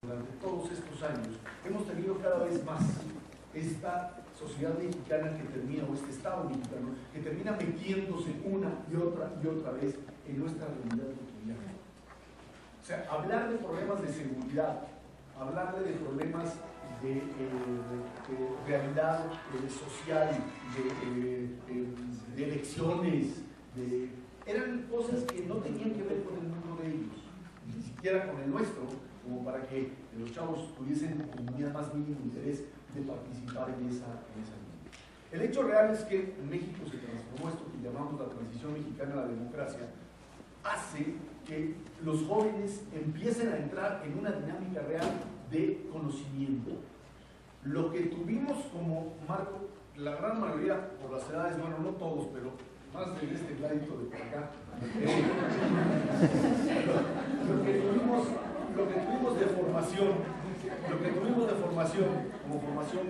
Durante todos estos años hemos tenido cada vez más esta sociedad mexicana que termina, o este Estado mexicano, que termina metiéndose una y otra vez en nuestra realidad cotidiana. O sea, hablar de problemas de seguridad, hablarle de problemas de realidad social, de elecciones, eran cosas que no tenían que ver con el mundo de ellos, ni siquiera con el nuestro, como para que los chavos tuviesen el más mínimo interés de participar en esa línea. El hecho real es que en México se transformó esto que llamamos la transición mexicana a la democracia, hace que los jóvenes empiecen a entrar en una dinámica real de conocimiento. Lo que tuvimos como marco, la gran mayoría por las edades, bueno, no todos, pero más de este ladito de por acá, lo que tuvimos de formación, como formación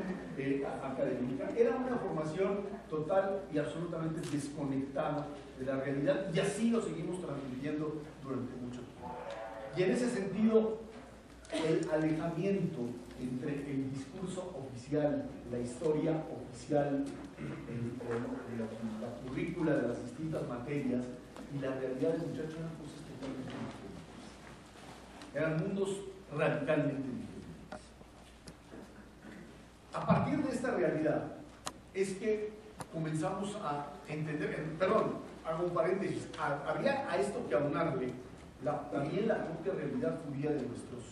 académica, era una formación total y absolutamente desconectada de la realidad, y así lo seguimos transmitiendo durante mucho tiempo. Y en ese sentido, el alejamiento entre el discurso oficial, la historia oficial, la currícula de las distintas materias y la realidad del muchacho eran cosas totalmente diferentes. Eran mundos radicalmente diferentes. A partir de esta realidad es que comenzamos a entender, perdón, hago un paréntesis, habría a esto que aunarle también la propia realidad judía de nuestros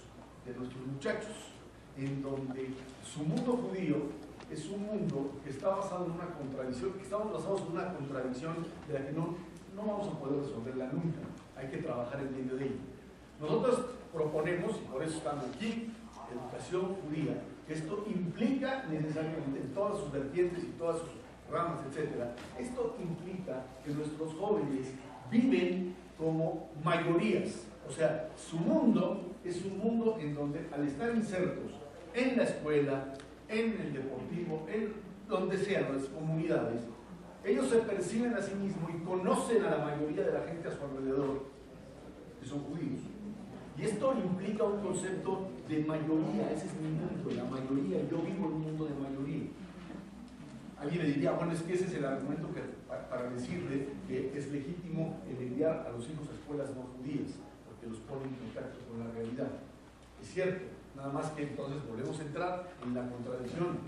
muchachos, en donde su mundo judío es un mundo que está basado en una contradicción, que estamos basados en una contradicción de la que no vamos a poder resolverla nunca, hay que trabajar en medio de ella. Nosotros proponemos, y por eso estamos aquí, educación judía, que esto implica necesariamente en todas sus vertientes y todas sus ramas, etc. Esto implica que nuestros jóvenes viven como mayorías, o sea, su mundo es un mundo en donde al estar insertos en la escuela, en el deportivo, en donde sean las comunidades, ellos se perciben a sí mismos y conocen a la mayoría de la gente a su alrededor, que son judíos. Y esto implica un concepto de mayoría, ese es mi mundo, la mayoría, yo vivo en un mundo de mayoría. Alguien le diría, bueno, es que ese es el argumento para decirle que es legítimo el enviar a los hijos a escuelas no judías, porque los pone en contacto con la realidad. Es cierto, nada más que entonces volvemos a entrar en la contradicción,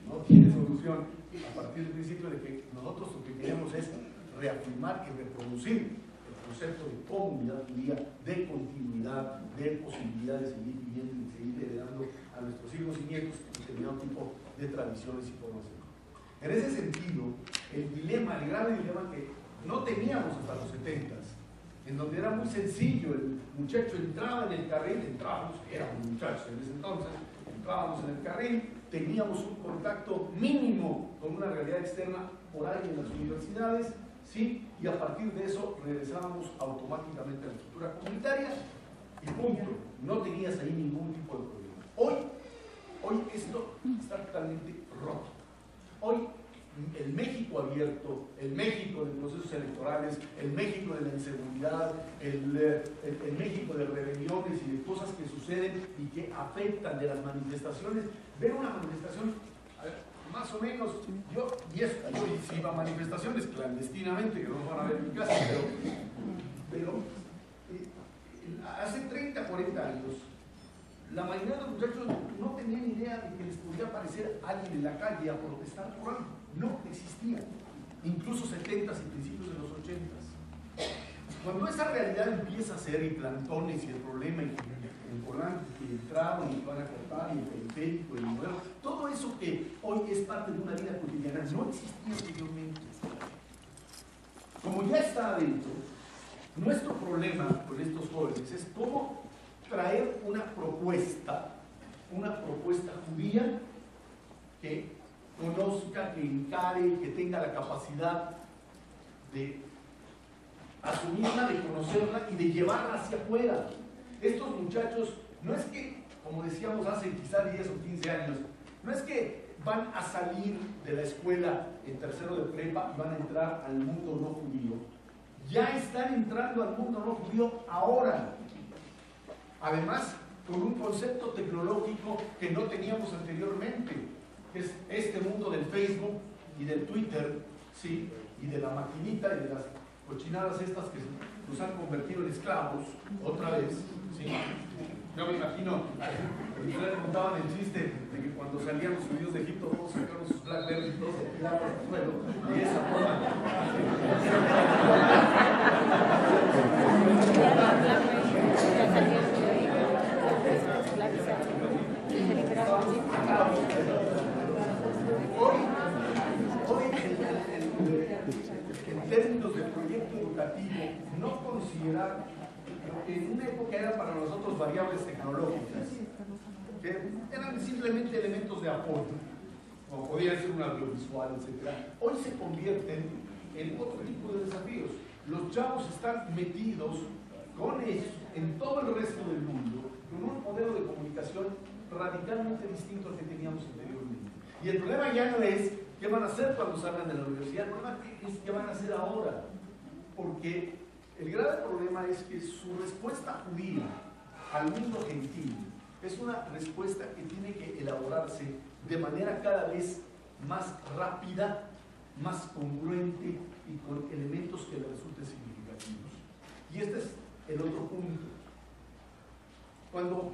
no tiene solución, a partir del principio de que nosotros lo que queremos es reafirmar y reproducir el concepto de comunidad judía, de continuidad, de posibilidad de seguir viviendo y seguir heredando a nuestros hijos y nietos determinado tipo de tradiciones y formas de vida. En ese sentido, el grave dilema que no teníamos hasta los 70s, en donde era muy sencillo, el muchacho entraba en el carril, éramos muchachos en ese entonces, entrábamos en el carril, teníamos un contacto mínimo con una realidad externa por ahí en las universidades, ¿sí? Y a partir de eso regresábamos automáticamente a la estructura comunitaria y punto, no tenías ahí ningún tipo de problema. Hoy esto está totalmente roto. Hoy el México abierto, el México de procesos electorales, el México de la inseguridad, el México de rebeliones y de cosas que suceden y que afectan de las manifestaciones. Ver una manifestación, más o menos, yo iba a manifestaciones clandestinamente, que no van a ver en mi casa, pero hace 30, 40 años, la mayoría de los muchachos no tenían idea de que les podía aparecer alguien en la calle a protestar por algo. No existía. Incluso 70s y principios de los 80s. Cuando esa realidad empieza a ser y plantones y el problema y el volante que entraron y van a cortar y el periférico y el modelo, todo eso que hoy es parte de una vida cotidiana no existía anteriormente. Como ya está adentro, nuestro problema con estos jóvenes es cómo traer una propuesta judía que conozca, que encare, que tenga la capacidad de asumirla, de conocerla y de llevarla hacia afuera. Estos muchachos, no es que, como decíamos hace quizá 10 o 15 años, no es que van a salir de la escuela en tercero de prepa y van a entrar al mundo no judío. Ya están entrando al mundo no judío ahora. Además, con un concepto tecnológico que no teníamos anteriormente, que es este mundo del Facebook y del Twitter, ¿sí? Y de la maquinita y de las cochinadas estas que nos han convertido en esclavos, otra vez, ¿sí? Yo me imagino, ustedes contaban el chiste de que cuando salían los judíos de Egipto, todos sacaron sus Blackberry y todos se tiraban al suelo, y de esa forma. Hoy en términos de proyecto educativo, no considerar que en una época eran para nosotros variables tecnológicas, que eran simplemente elementos de apoyo, como podía ser un audiovisual, etc. Hoy se convierten en otro tipo de desafíos. Los chavos están metidos con eso en todo el resto del mundo, con un modelo de comunicación radicalmente distinto al que teníamos anteriormente. Y el problema ya no es qué van a hacer cuando salgan de la universidad, el problema es qué van a hacer ahora, porque el grave problema es que su respuesta judía al mundo gentil es una respuesta que tiene que elaborarse de manera cada vez más rápida, más congruente y con elementos que le resulten significativos. Y este es el otro punto. Cuando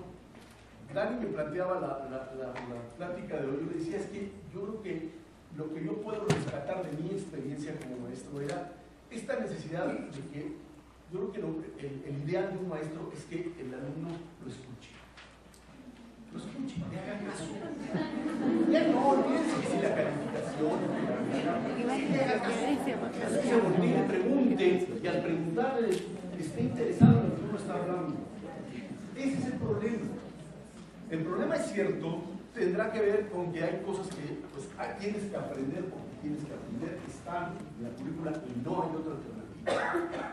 Dani me planteaba la plática de hoy, yo le decía, es que yo creo que lo que yo puedo rescatar de mi experiencia como maestro era esta necesidad de que yo creo que el ideal de un maestro es que el alumno lo escuche. Lo escuche, le haga caso. Ya no piense que si la calificación, le haga caso. Se voltee y pregunte, y al preguntarle esté interesado en lo que uno está hablando. Ese es el problema. El problema es cierto, tendrá que ver con que hay cosas que pues, tienes que aprender porque tienes que aprender, están en la currícula y no hay otra alternativa.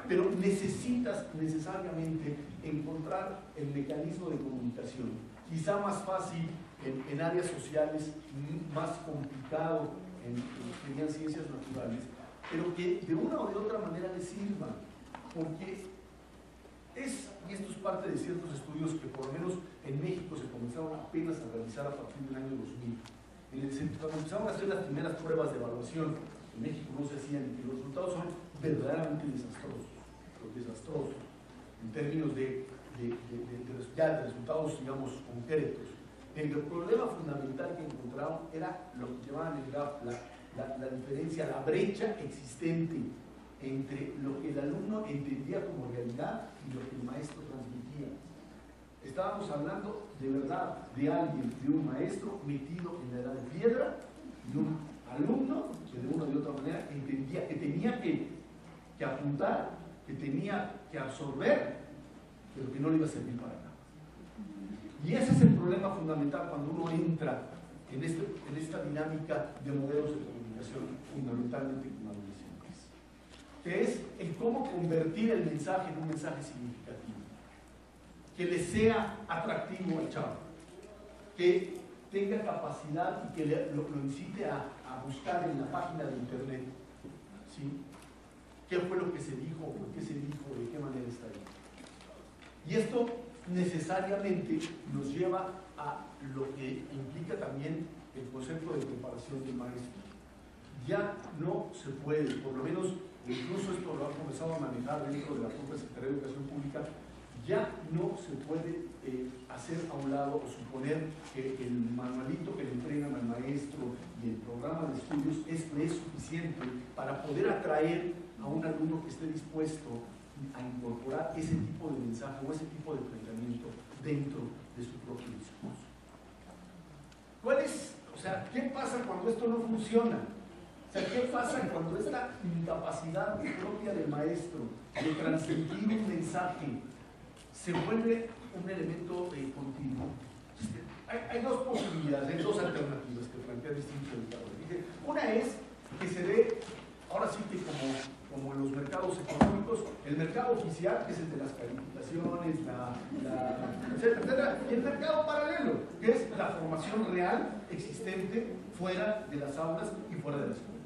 Pero necesitas necesariamente encontrar el mecanismo de comunicación, quizá más fácil en áreas sociales, más complicado en serían ciencias naturales, pero que de una o de otra manera les sirva, porque y esto es parte de ciertos estudios que por lo menos en México se comenzaron apenas a realizar a partir del año 2000. Cuando empezaron a hacer las primeras pruebas de evaluación, en México no se hacían, y los resultados son verdaderamente desastrosos, en términos de resultados, digamos, concretos. El problema fundamental que encontraron era lo que llamaban el gap, la diferencia, la brecha existente entre lo que el alumno entendía como realidad y lo que el maestro transmitía. Estábamos hablando de verdad de alguien, de un maestro metido en la edad de piedra, y un alumno que de una o de otra manera entendía que tenía que apuntar, que tenía que absorber, pero que no le iba a servir para nada. Y ese es el problema fundamental cuando uno entra en esta dinámica de modelos de comunicación, fundamentalmente con adolescentes, que es el cómo convertir el mensaje en un mensaje significativo, que le sea atractivo al chavo, que tenga capacidad y que lo incite a buscar en la página de internet, ¿sí? ¿Qué fue lo que se dijo? ¿Por qué se dijo? ¿De qué manera está ahí? Y esto necesariamente nos lleva a lo que implica también el concepto de preparación del maestro. Ya no se puede, por lo menos, incluso esto lo han comenzado a manejar dentro de la propia Secretaría de Educación Pública, ya no se puede hacer a un lado o suponer que el manualito que le entregan al maestro y el programa de estudios es suficiente para poder atraer a un alumno que esté dispuesto a incorporar ese tipo de mensaje o ese tipo de planteamiento dentro de su propio discurso. ¿Qué pasa cuando esto no funciona? ¿Qué pasa cuando esta incapacidad propia del maestro de transmitir un mensaje se vuelve un elemento continuo? Hay dos posibilidades, hay dos alternativas que plantean distintos educadores. Una es que se dé, ahora sí que como en los mercados económicos, el mercado oficial, que es el de las calificaciones, etcétera, y el mercado paralelo, que es la formación real existente fuera de las aulas y fuera de la escuela.